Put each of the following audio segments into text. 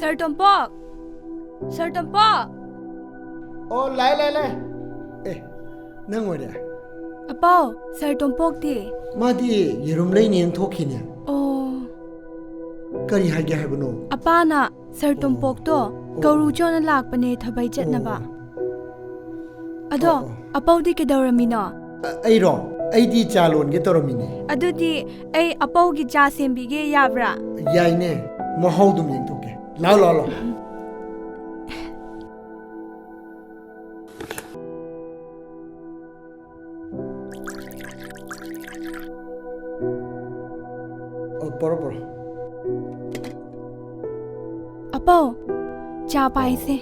Sir Tompok. Sir Tompok. Oh, lai. Eh, nang oi de. Apao, Sir Tompok di. Ma di yerum lei ni thokhi ne. Oh. Kari hage haibno. Apa na Sir Tompok to kauru chona lak pane thabai chatna ba. Ado, apao di kedaramina. Ai ro, ai di chalon ge toromini. Adu di ai apao gi cha sembi ge yabra. Yai ne, mahau dum yeng toke. Lao. Oh, poro. Apao, cha pai se.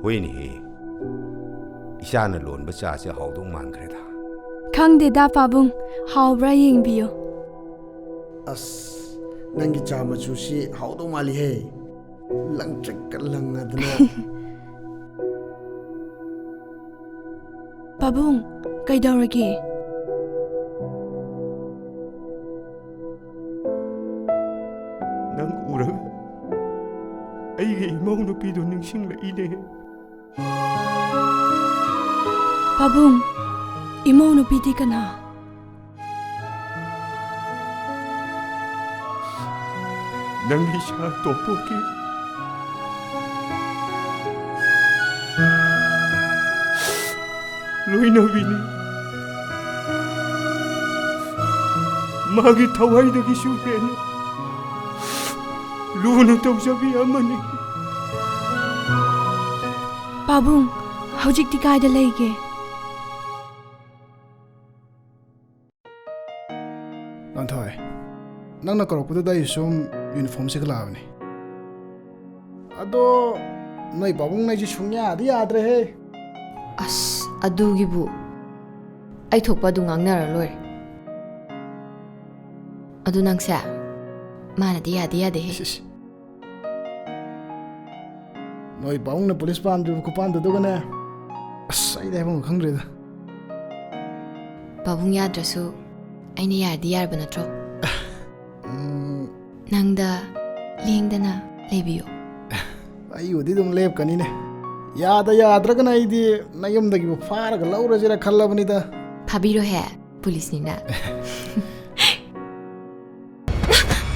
Hoini isana lon bacha se haudong man kreda. Khang de da pabung, haubra yeng biyo. As, nangi cha ma chu si haudong mali he. Lang trek lang adna. Pabung, kaidawrage. Nang urang ai ge imong no pi do ningsing la ine. Pabung, imo no piti kana. Nang isa topoki. Loina wini. Magi thawai da gi shuhen. Luna tau sabi amani. Pabung, hojik di kaida leige. Nanthoi, nang na korok puto dai sum uniform se kala ni. Ado noi babung nai ji sungya di adre he. As adugi bu ai thokpa du ngangnara loi adu nangsa mana dia de he Noi babung na police pan du ku pan du gane. As ai dai bang khangre da. babung yadrasu aini yardi yarba natro nangda lengdana lebiyo Ai udi dum lep kani ne. Yadra kana ai di nayum da gi fara ga laura jira khalla bani da. phabiro he police ni na